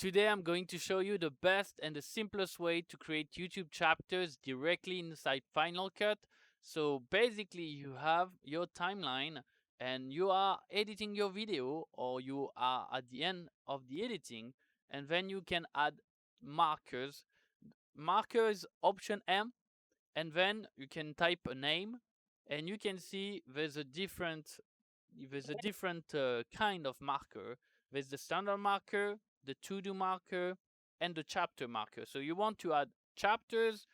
Today I'm going to show you the best and the simplest way to create YouTube chapters directly inside Final Cut. So basically you have your timeline and you are editing your video, or you are at the end of the editing, and then you can add markers. Markers option M, and then you can type a name, and you can see there's a different kind of marker. There's the standard marker, the to-do marker, and the chapter marker. So you want to add chapters,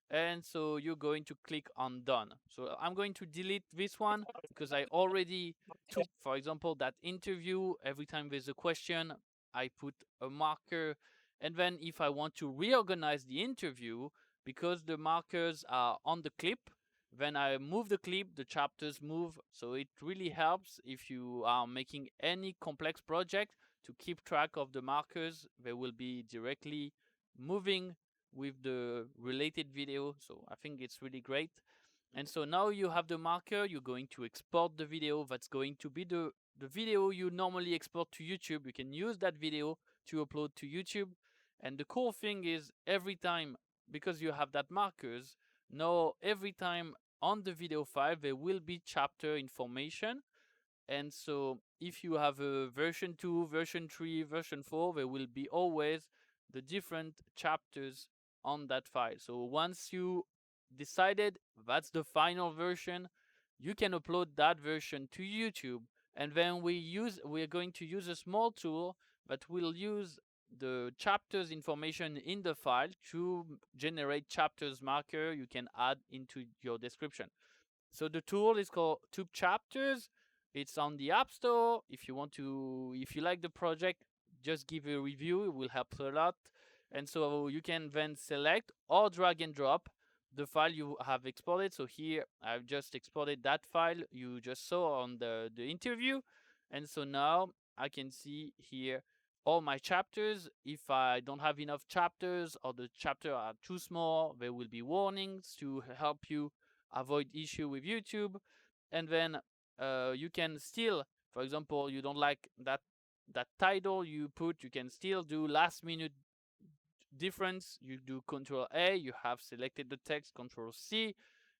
and so you're going to click on done. So I'm going to delete this one because I already took, for example, that interview. Every time there's a question, I put a marker, and then if I want to reorganize the interview, because the markers are on the clip, when I move the clip, the chapters move. So it really helps if you are making any complex project to keep track of the markers. They will be directly moving with the related video. So I think it's really great. And so now you have the marker, you're going to export the video. That's going to be the video you normally export to YouTube. You can use that video to upload to YouTube. And the cool thing is, every time, because you have that markers, now every time on the video file there will be chapter information. And so if you have a version 2, version 3, version 4, there will be always the different chapters on that file. So once you decided that's the final version, you can upload that version to YouTube. And then we're going to use a small tool that will use the chapters information in the file to generate chapters marker you can add into your description. So the tool is called Tube Chapters. It's on the App Store. If you like the project, just give a review. It will help a lot. And so you can then select or drag and drop the file you have exported. So here I've just exported that file you just saw on the interview. And so now I can see here all my chapters. If I don't have enough chapters or the chapter are too small, there will be warnings to help you avoid issue with YouTube. And then you can still, for example, you don't like that title you put, you can still do last minute difference. You do Control A, you have selected the text, Control C,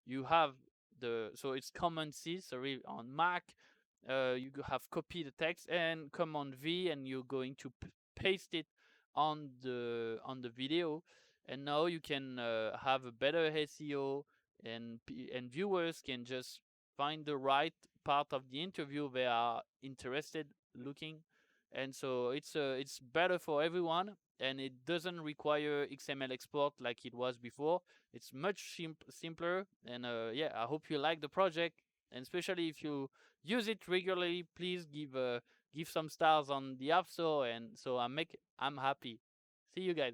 you have so it's Command C, sorry, on Mac. You have copy the text and Command V, and you're going to paste it on the video. And now you can have a better SEO, and viewers can just find the right part of the interview they are interested looking. And so it's better for everyone, and it doesn't require XML export like it was before. It's much simpler. And yeah, I hope you like the project, and especially if you use it regularly, please give some stars on the App Store, and so I'm happy. See you guys.